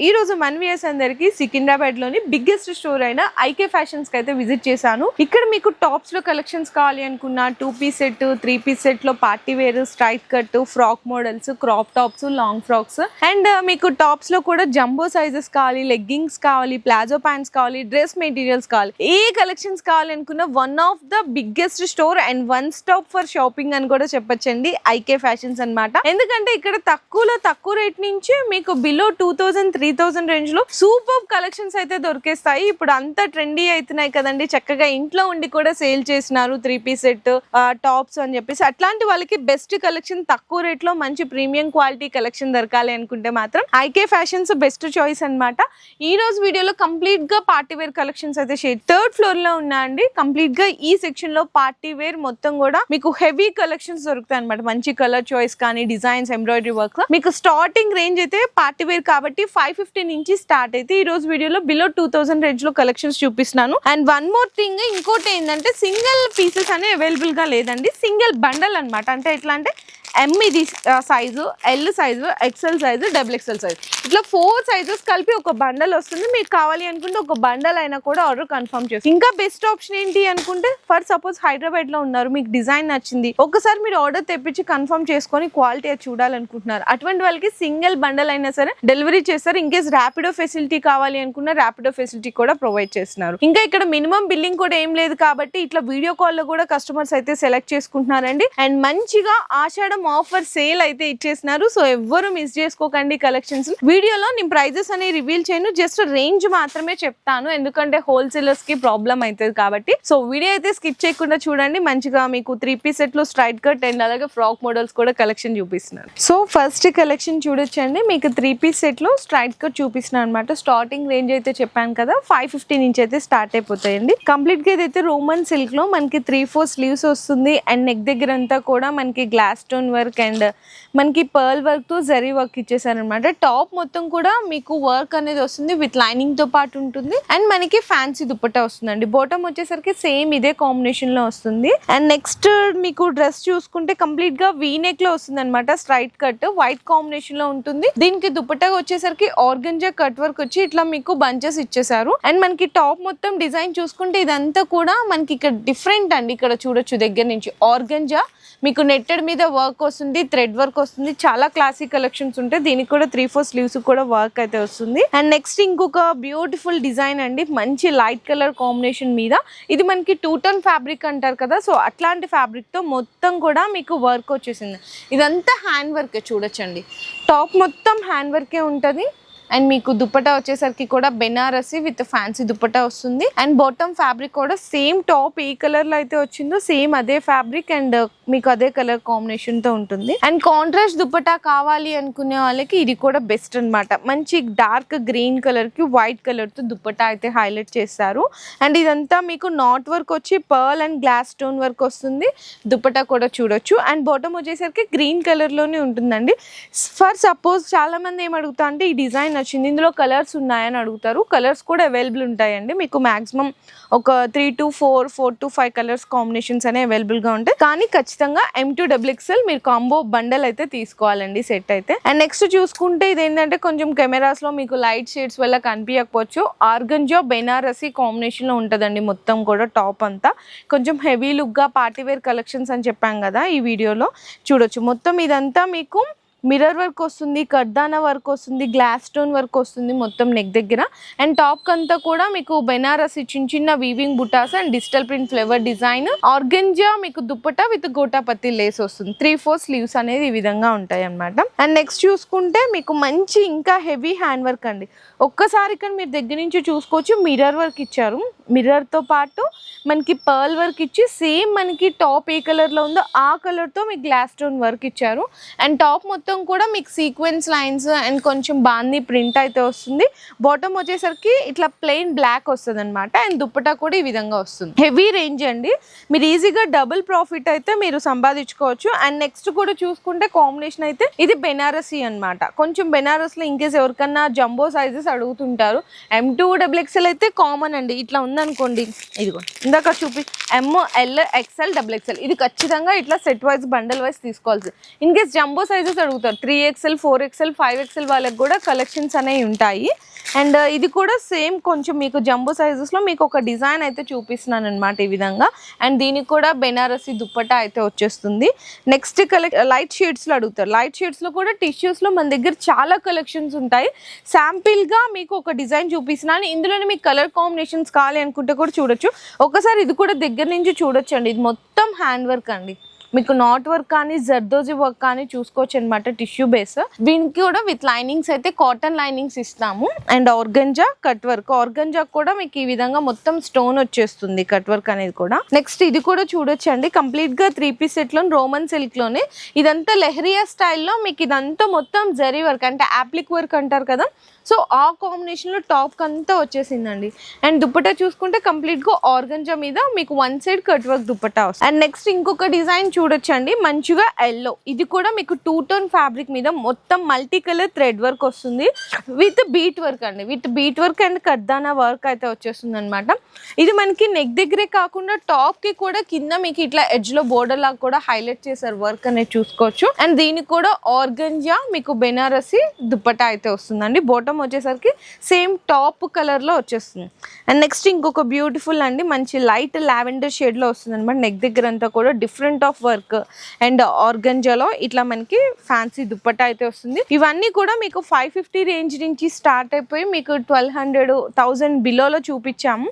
ఈ రోజు మన వ్యూయర్స్ అందరికి సికింద్రాబాద్ లోని బిగ్గెస్ట్ స్టోర్ అయిన ఐకే ఫ్యాషన్స్ కి అయితే విజిట్ చేశాను. ఇక్కడ మీకు టాప్స్ లో కలెక్షన్స్ కావాలి అనుకున్నా 2 పీస్ సెట్ 3 పీస్ సెట్ లో party wear, straight cut, frock models, crop tops, long frocks and మీకు టాప్స్ లో కూడా జంబో సైజెస్ కావాలి, లెగ్గింగ్స్ కావాలి, ప్లాజో ప్యాంట్స్ కావాలి, డ్రెస్ మెటీరియల్స్ కావాలి, ఏ కలెక్షన్స్ కావాలి అనుకున్న one of the biggest store and one stop for shopping అని కూడా చెప్పొచ్చండి ఐకే ఫ్యాషన్స్ అన్నమాట. ఎందుకంటే ఇక్కడ తక్కువ రేట్ నుంచి మీకు బిలో 2000-3000 రేంజ్ లో సూపర్ కలెక్షన్స్ అయితే దొరికేస్తాయి. ఇప్పుడు అంతా ట్రెండీ అవుతున్నాయి కదండి, చక్కగా ఇంట్లో ఉండి కూడా సేల్ చేసినారు 3 పీస్ సెట్ టాప్స్ అని చెప్పేసి. అట్లాంటి వాళ్ళకి బెస్ట్ కలెక్షన్ తక్కువ రేట్ లో మంచి ప్రీమియం క్వాలిటీ కలెక్షన్ దొరకాలి అనుకుంటే మాత్రం ఐకే ఫ్యాషన్స్ బెస్ట్ చాయిస్ అన్నమాట. ఈ రోజు వీడియోలో కంప్లీట్ గా పార్టీ వేర్ కలెక్షన్స్ అయితే థర్డ్ ఫ్లోర్ లో ఉన్నాయండి. కంప్లీట్ గా ఈ సెక్షన్ లో పార్టీ వేర్ మొత్తం కూడా మీకు హెవీ కలెక్షన్స్ దొరుకుతాయి అనమాట. మంచి కలర్ చాయిస్ కానీ డిజైన్స్, ఎంబ్రాయిడరీ వర్క్. మీకు స్టార్టింగ్ రేంజ్ అయితే పార్టీ వేర్ కాబట్టి 550 నుంచి స్టార్ట్ అయితే ఈ రోజు వీడియోలో బిలో 2000 రేంజ్ లో కలెక్షన్స్ చూపిస్తున్నాను. అండ్ వన్ మోర్ థింగ్, ఇంకోటి ఏంటంటే సింగిల్ పీసెస్ అనే అవైలబుల్ గా లేదండి, సింగిల్ బండల్ అనమాట. అంటే ఎట్లా అంటే ఎం ఇది size, L size, XL size, XXL size, ఇట్లా 4 సైజెస్ కలిపి ఒక బండల్ వస్తుంది. మీకు కావాలి అనుకుంటే ఒక బండల్ అయినా కూడా ఆర్డర్ కన్ఫర్మ్ చేస్తుంది. ఇంకా బెస్ట్ ఆప్షన్ ఏంటి అనుకుంటే, ఫర్ సపోజ్ హైదరాబాద్ లో ఉన్నారు, మీకు డిజైన్ నచ్చింది, ఒకసారి మీరు ఆర్డర్ తెప్పించి కన్ఫర్మ్ చేసుకొని క్వాలిటీ చూడాలనుకుంటున్నారు, అటువంటి వాళ్ళకి సింగిల్ బండల్ అయినా సరే డెలివరీ చేస్తారు. ఇన్ కేస్ ర్యాపిడో ఫెసిలిటీ కావాలి అనుకున్న ర్యాపిడో ఫెసిలిటీ కూడా ప్రొవైడ్ చేస్తున్నారు. ఇంకా ఇక్కడ మినిమం బిల్లింగ్ కూడా ఏం లేదు కాబట్టి ఇట్లా వీడియో కాల్ లో కూడా కస్టమర్స్ అయితే సెలెక్ట్ చేసుకుంటున్నారండి. అండ్ మంచిగా ఆషాఢం ఆఫర్ సేల్ అయితే ఇచ్చేసినారు. సో ఎవ్వరు మిస్ చేసుకోకండి కలెక్షన్స్. వీడియోలో నేను ప్రైజెస్ అనేవి రివీల్ చేయను, జస్ట్ రేంజ్ మాత్రమే చెప్తాను, ఎందుకంటే హోల్సేలర్స్ కి ప్రాబ్లం అవుతుంది కాబట్టి. సో వీడియో అయితే స్కిప్ చేయకుండా చూడండి. మంచిగా మీకు 3 పీస్ సెట్ లో స్ట్రైట్ కట్ అండ్ అలాగే ఫ్రాక్ మోడల్స్ కూడా కలెక్షన్ చూపిస్తున్నారు. సో ఫస్ట్ కలెక్షన్ చూడొచ్చండి. మీకు 3 పీస్ సెట్ లో స్ట్రైట్ కట్ చూపిస్తున్నాను అనమాట. స్టార్టింగ్ రేంజ్ అయితే చెప్పాను కదా, 550 నుంచి అయితే స్టార్ట్ అయిపోతాయండి. కంప్లీట్ గా అయితే రోమన్ సిల్క్ లో మనకి 3-4 స్లీవ్స్ వస్తుంది. అండ్ నెక్ దగ్గర అంతా కూడా మనకి గ్లాస్ స్టోన్ వర్క్ అండ్ మనకి పర్ల్ వర్క్ తో జరీ వర్క్ ఇచ్చేసారనమాట. టాప్ మొత్తం కూడా మీకు వర్క్ అనేది వస్తుంది, విత్ లైనింగ్ తో పాటు ఉంటుంది. అండ్ మనకి ఫ్యాన్సీ దుపట్టా వస్తుందండి. బాటమ్ వచ్చేసరికి సేమ్ ఇదే కాంబినేషన్ లో వస్తుంది. అండ్ నెక్స్ట్ మీకు డ్రెస్ చూసుకుంటే కంప్లీట్ గా వీ నెక్ లో వస్తుంది అనమాట. స్ట్రైట్ కట్ వైట్ కాంబినేషన్ లో ఉంటుంది. దీనికి దుపట్టా వచ్చేసరికి ఆర్గంజా కట్ వర్క్ వచ్చి ఇట్లా మీకు బంచెస్ ఇచ్చేసారు. అండ్ మనకి టాప్ మొత్తం డిజైన్ చూసుకుంటే ఇదంతా కూడా మనకి ఇక్కడ డిఫరెంట్ అండి. ఇక్కడ చూడొచ్చు దగ్గర నుంచి ఆర్గంజా మీకు నెట్టెడ్ మీద వర్క్ వస్తుంది, థ్రెడ్ వర్క్ వస్తుంది. చాలా క్లాసిక్ కలెక్షన్స్ ఉంటాయి. దీనికి కూడా 3-4 స్లీవ్స్ కూడా వర్క్ అయితే వస్తుంది. అండ్ నెక్స్ట్ ఇంకొక బ్యూటిఫుల్ డిజైన్ అండి, మంచి లైట్ కలర్ కాంబినేషన్ మీద. ఇది మనకి 2-tone ఫ్యాబ్రిక్ అంటారు కదా, సో అట్లాంటి ఫ్యాబ్రిక్ తో మొత్తం కూడా మీకు వర్క్ వచ్చేసింది. ఇదంతా హ్యాండ్ వర్క్ చూడొచ్చండి. టాప్ మొత్తం హ్యాండ్ వర్కే ఉంటుంది. అండ్ మీకు దుపట్టా వచ్చేసరికి కూడా బెనారసి విత్ ఫ్యాన్సీ దుపట్టా వస్తుంది. అండ్ బాటమ్ ఫ్యాబ్రిక్ కూడా సేమ్ టాప్ ఏ కలర్ లో అయితే వచ్చిందో సేమ్ అదే ఫ్యాబ్రిక్ అండ్ మీకు అదే కలర్ కాంబినేషన్ తో ఉంటుంది. అండ్ కాంట్రాస్ట్ దుపట్టా కావాలి అనుకునే వాళ్ళకి ఇది కూడా బెస్ట్ అనమాట. మంచి డార్క్ గ్రీన్ కలర్ కి వైట్ కలర్ తో దుపట్టా అయితే హైలైట్ చేస్తారు. అండ్ ఇదంతా మీకు నాట్ వర్క్ వచ్చి pearl and glass stone work వస్తుంది. దుపట్టా కూడా చూడొచ్చు. అండ్ బాటమ్ వచ్చేసరికి గ్రీన్ కలర్ లోనే ఉంటుందండి. ఫర్ సపోజ్ చాలా మంది ఏం అడుగుతా అంటే ఈ డిజైన్ వచ్చింది, ఇందులో కలర్స్ ఉన్నాయని అడుగుతారు. కలర్స్ కూడా అవైలబుల్ ఉంటాయండి. మీకు మాక్సిమం ఒక 3 to 4, 4 to 5 కలర్స్ కాంబినేషన్స్ అనే అవైలబుల్ గా ఉంటాయి. కానీ ఖచ్చితంగా M2XXL మీరు కాంబో బండల్ అయితే తీసుకోవాలండి సెట్ అయితే. అండ్ నెక్స్ట్ చూసుకుంటే ఇది ఏంటంటే కొంచెం కెమెరాస్ లో మీకు లైట్ షేడ్స్ వల్ల కనిపించకపోవచ్చు, ఆర్గంజా బెనారసి కాంబినేషన్ లో ఉంటదండి. మొత్తం కూడా టాప్ అంతా కొంచెం హెవీ లుక్ గా పార్టీ వేర్ కలెక్షన్స్ అని చెప్పాం కదా ఈ వీడియోలో. చూడొచ్చు మొత్తం ఇదంతా మీకు మిర్రర్ వర్క్ వస్తుంది, కర్దానా వర్క్ వస్తుంది, గ్లాస్ స్టోన్ వర్క్ వస్తుంది మొత్తం నెక్ దగ్గర. అండ్ టాప్ కంతా కూడా మీకు బెనారసి చిన్న వీవింగ్ బుటాస్ and digital print flavour design, organza మీకు దుపట్టా విత్ గోటాపత్తి లేస్ వస్తుంది. 3-4 స్లీవ్స్ అనేది ఈ విధంగా ఉంటాయి అనమాట. అండ్ నెక్స్ట్ చూసుకుంటే మీకు మంచి ఇంకా హెవీ హ్యాండ్ వర్క్ అండి. ఒక్కసారి ఇక్కడ మీరు దగ్గర నుంచి చూసుకోవచ్చు, మిర్రర్ వర్క్ ఇచ్చారు. మిర్రర్ తో పాటు మనకి పర్ల్ వర్క్ ఇచ్చి సేమ్ మనకి టాప్ ఏ కలర్ లో ఉందో ఆ కలర్ తో మీకు గ్లాస్ స్టోన్ వర్క్ ఇచ్చారు. అండ్ టాప్ మొత్తం కూడా మీకు సీక్వెన్స్ లైన్స్ అండ్ కొంచెం బాందీ ప్రింట్ అయితే వస్తుంది. బాటమ్ వచ్చేసరికి ఇట్లా ప్లెయిన్ బ్లాక్ వస్తుంది అనమాట. అండ్ దుపట్టా కూడా ఈ విధంగా వస్తుంది. హెవీ రేంజ్ అండి, మీరు ఈజీగా డబుల్ ప్రాఫిట్ అయితే మీరు సంపాదించుకోవచ్చు. అండ్ నెక్స్ట్ కూడా చూసుకుంటే కాంబినేషన్ అయితే ఇది బెనారసి అనమాట. కొంచెం బెనారస్ లో ఇంకేస్ ఎవరికన్నా జంబో సైజెస్ అడుగుతుంటారు. M2XXL అయితే కామన్ అండి. ఇట్లా ఉందనుకోండి, ఇదిగో ఇందాక చూపి ML XL XXL ఇది ఖచ్చితంగా ఇట్లా సెట్ వైజ్ బండల్ వైజ్ తీసుకోవాల్సి. ఇన్ కేస్ జంబో సైజెస్ అడుగుతారు అడుగుతారు. 3XL 4XL 5XL వాళ్ళకి కూడా కలెక్షన్స్ అనేవి ఉంటాయి. అండ్ ఇది కూడా సేమ్ కొంచెం మీకు జంబో సైజెస్లో మీకు ఒక డిజైన్ అయితే చూపిస్తున్నాను అనమాట ఈ విధంగా. అండ్ దీనికి కూడా బెనారసి దుప్పటా అయితే వచ్చేస్తుంది. నెక్స్ట్ లైట్ షేడ్స్లో అడుగుతారు. లైట్ షేడ్స్లో కూడా టిష్యూస్లో మన దగ్గర చాలా కలెక్షన్స్ ఉంటాయి. శాంపిల్గా మీకు ఒక డిజైన్ చూపిస్తున్నాను. ఇందులోనే మీకు కలర్ కాంబినేషన్స్ కావాలి అనుకుంటే కూడా చూడొచ్చు. ఒకసారి ఇది కూడా దగ్గర నుంచి చూడొచ్చు అండి. ఇది మొత్తం హ్యాండ్ వర్క్ అండి. మీకు నాట్ వర్క్ కానీ జర్దోజీ వర్క్ కానీ చూసుకోవచ్చు అనమాట. టిష్యూ బేస్ దీనికి కూడా విత్ లైనింగ్స్ అయితే కాటన్ లైనింగ్స్ ఇస్తాము. And organza cut work. Organza కూడా మీకు ఈ విధంగా మొత్తం స్టోన్ వచ్చేస్తుంది కట్ వర్క్ అనేది కూడా. నెక్స్ట్ ఇది కూడా చూడొచ్చు అండి. కంప్లీట్ గా 3 పీస్ సెట్ లో రోమన్ సిల్క్ లోనే ఇదంతా లెహరియా స్టైల్లో మీకు ఇదంతా మొత్తం జరీ వర్క్ అంటే యాప్లిక్ వర్క్ అంటారు కదా. సో ఆ కాంబినేషన్ లో టాప్ అంతా వచ్చేసిందండి. అండ్ దుప్పటా చూసుకుంటే కంప్లీట్ గా ఆర్గంజా మీద మీకు 1 సైడ్ కట్ వర్క్ దుప్పటా వస్తుంది. అండ్ నెక్స్ట్ ఇంకొక డిజైన్ చూడొచ్చండి. మంచిగా ఎల్లో. ఇది కూడా మీకు 2 టోన్ ఫ్యాబ్రిక్ మీద మొత్తం మల్టీ కలర్ థ్రెడ్ వర్క్ వస్తుంది విత్ బీట్ వర్క్ అండి. విత్ బీట్ వర్క్ అండ్ కర్దానా వర్క్ అయితే వచ్చేస్తుంది అనమాట. ఇది మనకి నెక్ దగ్గరే కాకుండా టాప్ కి కూడా కింద మీకు ఇట్లా ఎడ్జ్ లో బోర్డర్ లాగా కూడా హైలైట్ చేశారు వర్క్ అనేది చూసుకోవచ్చు. అండ్ దీనికి కూడా ఆర్గంజా మీకు బెనారసి దుప్పటా అయితే వస్తుందండి. బాటమ్ వచ్చేసరికి సేమ్ టాప్ కలర్ లో వచ్చేస్తుంది. అండ్ నెక్స్ట్ ఇంకొక బ్యూటిఫుల్ అండి మంచి లైట్ లావెండర్ షేడ్ లో వస్తుంది అనమాట. నెక్ దగ్గర అంతా కూడా డిఫరెంట్ ఆఫ్ వర్క్ అండ్ ఆర్గంజాలో ఇట్లా మనకి ఫ్యాన్సీ దుప్పటా అయితే వస్తుంది. ఇవన్నీ కూడా మీకు 550 రేంజ్ నుంచి స్టార్ట్ అయిపోయి మీకు 1200 1000 బిలోలో చూపించాము.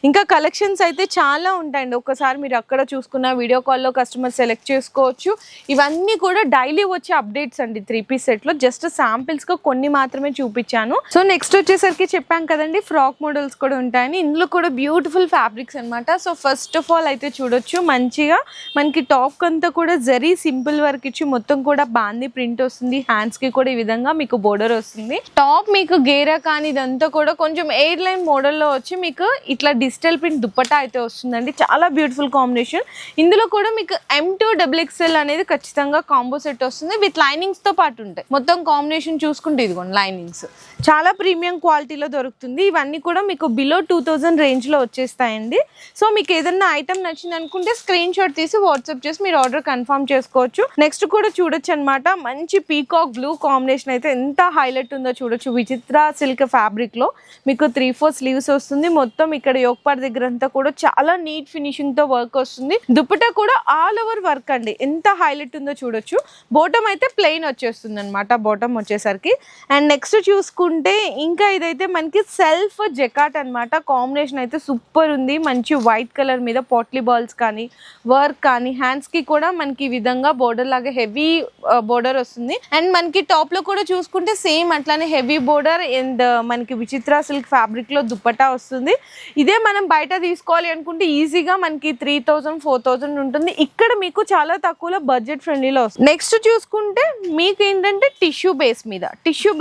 ఇంకా కలెక్షన్స్ అయితే చాలా ఉంటాయండి. ఒక్కసారి మీరు అక్కడ చూసుకున్న వీడియో కాల్లో కస్టమర్ సెలెక్ట్ చేసుకోవచ్చు. ఇవన్నీ కూడా డైలీ వచ్చే అప్డేట్స్ అండి. 3 పీస్ సెట్ లో జస్ట్ శాంపిల్స్ గా కొన్ని మాత్రమే చూపించాను. సో నెక్స్ట్ వచ్చేసరికి చెప్పాం కదండి ఫ్రాక్ మోడల్స్ కూడా ఉంటాయని. ఇందులో కూడా బ్యూటిఫుల్ ఫ్యాబ్రిక్స్ అనమాట. సో ఫస్ట్ ఆఫ్ ఆల్ అయితే చూడొచ్చు మంచిగా మనకి టాప్ అంతా కూడా జరీ సింపుల్ వర్క్ ఇచ్చి మొత్తం కూడా బాందీ ప్రింట్ వస్తుంది. హ్యాండ్స్ కి కూడా ఈ విధంగా మీకు బోర్డర్ వస్తుంది. టాప్ మీకు గేరా కానీ ఇదంతా కూడా కొంచెం ఎయిర్ లైన్ మోడల్లో వచ్చి మీకు ఇట్లా డిజిటల్ ప్రింట్ దుప్పటా అయితే వస్తుందండి. చాలా బ్యూటిఫుల్ కాంబినేషన్. ఇందులో కూడా మీకు M2 XXL అనేది ఖచ్చితంగా కాంబో సెట్ వస్తుంది విత్ లైనింగ్స్ తో పాటు ఉంటాయి. మొత్తం కాంబినేషన్ చూసుకుంటే ఇదిగోండి లైనింగ్స్ చాలా ప్రీమియం క్వాలిటీలో దొరుకుతుంది. ఇవన్నీ కూడా మీకు బిలో 2000 రేంజ్ లో వచ్చేస్తాయండి. సో మీకు ఏదన్నా ఐటమ్ నచ్చింది అనుకుంటే స్క్రీన్ షాట్ తీసి వాట్సాప్ చేసి మీరు ఆర్డర్ కన్ఫర్మ్ చేసుకోవచ్చు. నెక్స్ట్ కూడా చూడొచ్చు అనమాట. మంచి పీకాక్ బ్లూ కాంబినేషన్ అయితే ఎంత హైలైట్ ఉందో చూడొచ్చు. విచిత్ర సిల్క్ ఫ్యాబ్రిక్ లో మీకు 3/4 స్లీవ్స్ వస్తుంది. మొత్తం ఇక్కడ యోక్పార్ దగ్గర అంతా కూడా చాలా నీట్ ఫినిషింగ్ తో వర్క్ వస్తుంది. దుప్పటా కూడా ఆల్ ఓవర్ వర్క్ అండి. ఎంత హైలైట్ ఉందో చూడొచ్చు. బాటమ్ అయితే ప్లెయిన్ వచ్చేస్తుంది అనమాట. బాటమ్ వచ్చేసరికి. అండ్ నెక్స్ట్ చూసుకుంటే ఇంకా ఇదైతే మనకి సెల్ఫ్ జెకాట్ అనమాట. కాంబినేషన్ అయితే సూపర్ ఉంది. మంచి వైట్ కలర్ మీద పాట్లీ బాల్స్ కానీ వర్క్ కానీ హ్యాండ్స్ కి కూడా మనకి ఈ విధంగా బోర్డర్ లాగా హెవీ బోర్డర్ వస్తుంది. అండ్ మనకి టాప్ లో కూడా చూసుకుంటే సేమ్ అట్లానే హెవీ బోర్డర్ అండ్ మనకి విచిత్ర సిల్క్ ఫ్యాబ్రిక్ లో దుప్పటా వస్తుంది. ఇదే మనం బయట తీసుకోవాలి అనుకుంటే ఈజీగా మనకి 3000 4000 ఉంటుంది. ఇక్కడ మీకు చాలా తక్కువలో బడ్జెట్ ఫ్రెండ్లీలో వస్తుంది. నెక్స్ట్ చూసుకుంటే మీకు ఏంటంటే టిష్యూ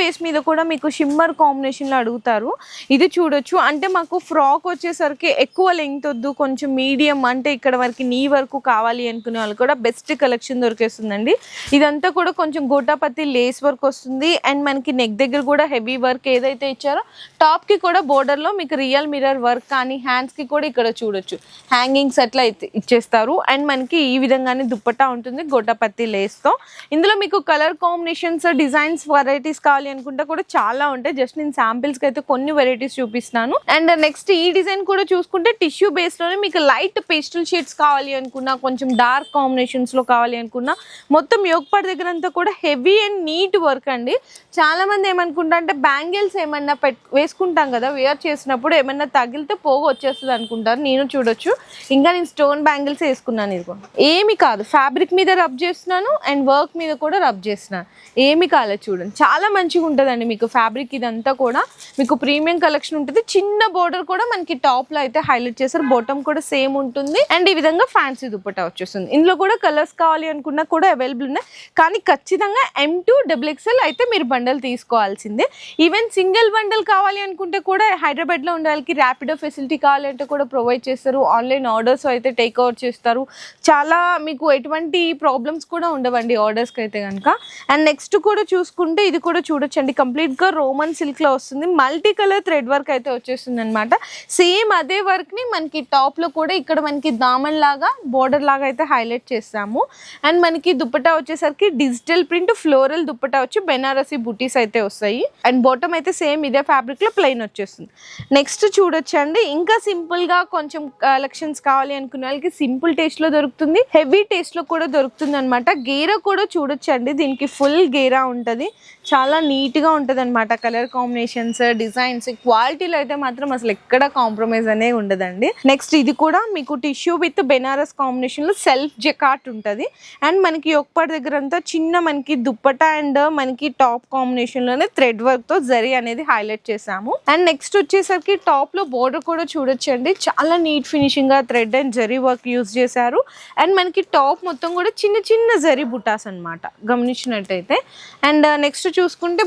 బేస్ మీద కూడా మీకు షిమ్మర్ కాంబినేషన్ లో అడుగుతారు. ఇది చూడొచ్చు. అంటే మాకు ఫ్రాక్ వచ్చేసరికి ఎక్కువ లెంగ్త్ వద్దు, కొంచెం మీడియం అంటే ఇక్కడ వరకు నీ వరకు కావాలి అనుకునే వాళ్ళు కూడా బెస్ట్ కలెక్షన్ దొరికేస్తుందండి. ఇదంతా కూడా కొంచెం గోటాపత్తి లేస్ వర్క్ వస్తుంది. అండ్ మనకి నెక్ దగ్గర కూడా హెవీ వర్క్ ఏదైతే ఇచ్చారో టాప్ కి కూడా బోర్డర్ లో మీకు రియల్ మిర్రర్ వర్క్ కానీ హ్యాండ్స్ కి కూడా ఇక్కడ చూడొచ్చు హ్యాంగింగ్స్ అట్లా ఇచ్చేస్తారు. అండ్ మనకి ఈ విధంగానే దుప్పటా ఉంటుంది గోటాపత్తి లేస్ తో. ఇందులో మీకు కలర్ కాంబినేషన్స్ డిజైన్స్ వెరైటీస్ కావాలి అనుకుంటే కూడా చాలా ఉంటాయి. జస్ట్ నేను శాంపిల్స్ కి అయితే కొన్ని వెరైటీస్ చూపిస్తున్నాను. అండ్ నెక్స్ట్ ఈ డిజైన్ కూడా చూసుకుంటే టిష్యూ బేస్ లోనే మీకు లైట్ పేస్టల్ షేడ్స్ కావాలి అనుకున్నా, కొంచెం డార్క్ కాంబినేషన్స్ లో కావాలి అనుకున్నా, మొత్తం యోగపాడ్ దగ్గర అంతా కూడా హెవీ అండ్ నీట్ వర్క్ అండి. చాలా మంది ఏమనుకుంటా అంటే బ్యాంగిల్స్ ఏమన్నా వేసుకుంటాం కదా, వేర్ చేసినప్పుడు ఏమన్నా తగిలితే పోగు వచ్చేస్తుంది అనుకుంటారు. నేను చూడొచ్చు ఇంకా నేను స్టోన్ బ్యాంగిల్స్ వేసుకున్నాను. ఇది ఏమి కాదు, ఫ్యాబ్రిక్ మీద రబ్ చేస్తున్నాను అండ్ వర్క్ మీద కూడా రబ్ చేస్తున్నాను. ఏమి కాలేదు చూడండి, చాలా మంచిగా ఉంటుందండి మీకు ఫ్యాబ్రిక్. ఇదంతా కూడా మీకు ప్రీమియం కలెక్షన్ ఉంటుంది. చిన్న బోర్డర్ కూడా మనకి టాప్ లో అయితే హైలైట్ చేస్తారు. బాటమ్ కూడా సేమ్ ఉంటుంది. అండ్ ఈ విధంగా ఫ్యాన్సీ దుప్పటా వచ్చేస్తుంది. ఇందులో కూడా కలర్స్ కావాలి అనుకున్నా కూడా అవైలబుల్ ఉన్నాయి. కానీ ఖచ్చితంగా M2 XXL అయితే మీరు బండల్ తీసుకోవాల్సిందే. ఈవెన్ సింగిల్ బండల్ కావాలి అనుకుంటే కూడా హైదరాబాద్ లో ఉండే వాళ్ళకి ర్యాపిడో ఫెసిలిటీ కావాలి అంటే కూడా ప్రొవైడ్ చేస్తారు. ఆన్లైన్ ఆర్డర్స్ అయితే టేక్అవుట్ చేస్తారు. చాలా మీకు ఎటువంటి ప్రాబ్లమ్స్ కూడా ఉండవండి ఆర్డర్స్కి అయితే కనుక. అండ్ నెక్స్ట్ కూడా చూసుకుంటే ఇది కూడా చూడొచ్చండి. కంప్లీట్ గా రో రోమన్ సిల్క్ లో వస్తుంది, మల్టీ కలర్ థ్రెడ్ వర్క్ అయితే వచ్చేస్తుంది అనమాట. సేమ్ అదే వర్క్ ని మనకి టాప్ లో కూడా ఇక్కడ మనకి దామన్ లాగా బోర్డర్ లాగా అయితే హైలైట్ చేస్తాము. అండ్ మనకి దుపట్టా వచ్చేసరికి డిజిటల్ ప్రింట్ ఫ్లోరల్ దుపట్టా వచ్చి బెనారసి బుటీస్ అయితే వస్తాయి. అండ్ బాటమ్ అయితే సేమ్ ఇదే ఫ్యాబ్రిక్ లో ప్లెయిన్ వచ్చేస్తుంది. నెక్స్ట్ చూడొచ్చండి, ఇంకా సింపుల్ గా కొంచెం కలెక్షన్స్ కావాలి అనుకున్న వాళ్ళకి సింపుల్ టేస్ట్ లో దొరుకుతుంది, హెవీ టేస్ట్ లో కూడా దొరుకుతుంది అనమాట. గేరా కూడా చూడొచ్చండి, దీనికి ఫుల్ గేరా ఉంటది, చాలా నీట్ గా ఉంటది అనమాట. కలర్ కాంబినేషన్స్, డిజైన్స్, క్వాలిటీలో అయితే మాత్రం అసలు ఎక్కడ కాంప్రమైజ్ అనేది ఉండదండి. నెక్స్ట్ ఇది కూడా మీకు టిష్యూ విత్ బెనారస్ కాంబినేషన్ లో సెల్ఫ్ జకాట్ ఉంటది. అండ్ మనకి ఒక్కటి దగ్గర అంతా చిన్న మనకి దుప్పటా అండ్ మనకి టాప్ కాంబినేషన్ లోనే థ్రెడ్ వర్క్ తో జరీ అనేది హైలైట్ చేసాము. అండ్ నెక్స్ట్ వచ్చేసరికి టాప్ లో బోర్డర్ కూడా చూడొచ్చండి, చాలా నీట్ ఫినిషింగ్ గా thread and zari work use చేశారు. అండ్ మనకి టాప్ మొత్తం కూడా చిన్న చిన్న జరీ బుటాస్ అన్నమాట గమనించినట్టయితే. అండ్ నెక్స్ట్ చూసుకుంటే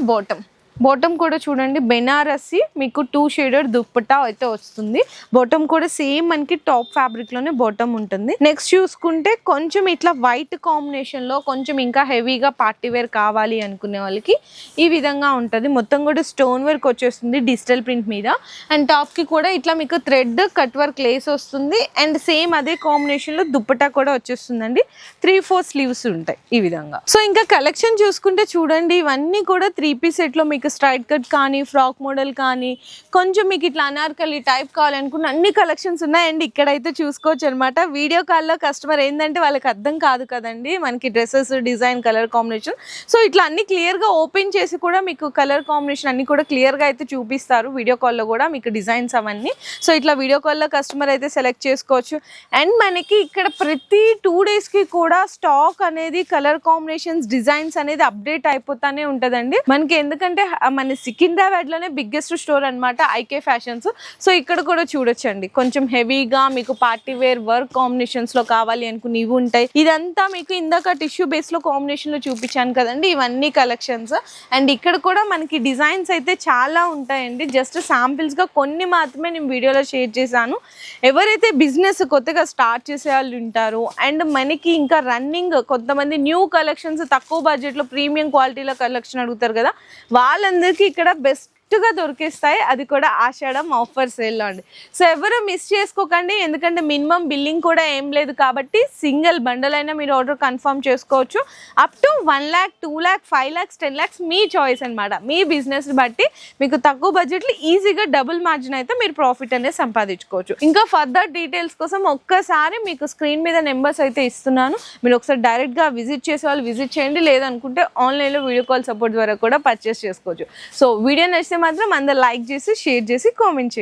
బాటమ్ కూడా చూడండి, బెనారసి మీకు 2 షేడెడ్ దుప్పట్టా అయితే వస్తుంది. బాటమ్ కూడా సేమ్ మనకి టాప్ ఫ్యాబ్రిక్ లోనే బాటమ్ ఉంటుంది. నెక్స్ట్ చూసుకుంటే కొంచెం ఇట్లా వైట్ కాంబినేషన్ లో కొంచెం ఇంకా హెవీగా పార్టీ వేర్ కావాలి అనుకునే వాళ్ళకి ఈ విధంగా ఉంటుంది. మొత్తం కూడా స్టోన్ వర్క్ వచ్చేస్తుంది డిజిటల్ ప్రింట్ మీద. అండ్ టాప్ కి కూడా ఇట్లా మీకు థ్రెడ్ కట్ వర్క్ లేస్ వస్తుంది. అండ్ సేమ్ అదే కాంబినేషన్ లో దుప్పట్టా కూడా వచ్చేస్తుందండి. 3/4 స్లీవ్స్ ఉంటాయి ఈ విధంగా. సో ఇంకా కలెక్షన్ చూసుకుంటే చూడండి, ఇవన్నీ కూడా 3 పీస్ సెట్ లో మీకు స్ట్రైట్ కట్ కానీ ఫ్రాక్ మోడల్ కానీ కొంచెం మీకు ఇట్లా అనార్కలి టైప్ కావాలనుకున్న అన్ని కలెక్షన్స్ ఉన్నాయండి. ఇక్కడైతే చూసుకోవచ్చు అనమాట. వీడియో కాల్లో కస్టమర్ ఏంటంటే వాళ్ళకి అర్థం కాదు కదండి మనకి dresses design colour combination. So ఇట్లా అన్ని క్లియర్గా ఓపెన్ చేసి కూడా మీకు కలర్ కాంబినేషన్ అన్ని కూడా క్లియర్గా అయితే చూపిస్తారు వీడియో కాల్లో కూడా మీకు డిజైన్స్ అవన్నీ. సో ఇట్లా వీడియో కాల్లో కస్టమర్ అయితే సెలెక్ట్ చేసుకోవచ్చు. అండ్ మనకి ఇక్కడ ప్రతి 2 డేస్కి కూడా స్టాక్ అనేది కలర్ కాంబినేషన్స్ డిజైన్స్ అనేది అప్డేట్ అయిపోతానే ఉంటుందండి మనకి. ఎందుకంటే మన సికింద్రాబాద్ లోనే బిగ్గెస్ట్ స్టోర్ అనమాట ఐకే ఫ్యాషన్స్. సో ఇక్కడ కూడా చూడొచ్చండి, కొంచెం హెవీగా మీకు పార్టీ వేర్ వర్క్ కాంబినేషన్స్ లో కావాలి అనుకుని ఇవి ఉంటాయి. ఇదంతా మీకు ఇందాక టిష్యూ బేస్ లో కాంబినేషన్ లో చూపించాను కదండి, ఇవన్నీ కలెక్షన్స్. అండ్ ఇక్కడ కూడా మనకి డిజైన్స్ అయితే చాలా ఉంటాయండి. జస్ట్ శాంపిల్స్ గా కొన్ని మాత్రమే నేను వీడియోలో షేర్ చేశాను. ఎవరైతే బిజినెస్ కొత్తగా స్టార్ట్ చేసే వాళ్ళు ఉంటారో అండ్ మనకి ఇంకా రన్నింగ్ కొంతమంది న్యూ కలెక్షన్స్ తక్కువ బడ్జెట్ లో ప్రీమియం క్వాలిటీలో కలెక్షన్ అడుగుతారు కదా, వాళ్ళందరికీ ఇక్కడ బెస్ట్గా దొరికిస్తాయి. అది కూడా ఆషాఢం ఆఫర్ సేల్లో అండి. సో ఎవరు మిస్ చేసుకోకండి, ఎందుకంటే మినిమం బిల్లింగ్ కూడా ఏం లేదు కాబట్టి సింగిల్ బండల్ అయినా మీరు ఆర్డర్ కన్ఫర్మ్ చేసుకోవచ్చు. Up to 1 lakh, 2 lakh, 5 lakhs, 10 lakhs me choice అనమాట. మీ బిజినెస్ బట్టి మీకు తక్కువ బడ్జెట్లో ఈజీగా డబుల్ మార్జిన్ అయితే మీరు ప్రాఫిట్ అనేది సంపాదించుకోవచ్చు. ఇంకా ఫర్దర్ డీటెయిల్స్ కోసం ఒక్కసారి మీకు స్క్రీన్ మీద నెంబర్స్ అయితే ఇస్తున్నాను, మీరు ఒకసారి డైరెక్ట్గా విజిట్ చేసే వాళ్ళు విజిట్ చేయండి, లేదనుకుంటే ఆన్లైన్లో వీడియో కాల్ సపోర్ట్ ద్వారా కూడా పర్చేస్ చేసుకోవచ్చు. సో వీడియో నచ్చితే మాత్రం అందరూ లైక్ చేసి షేర్ చేసి కామెంట్ చేయండి.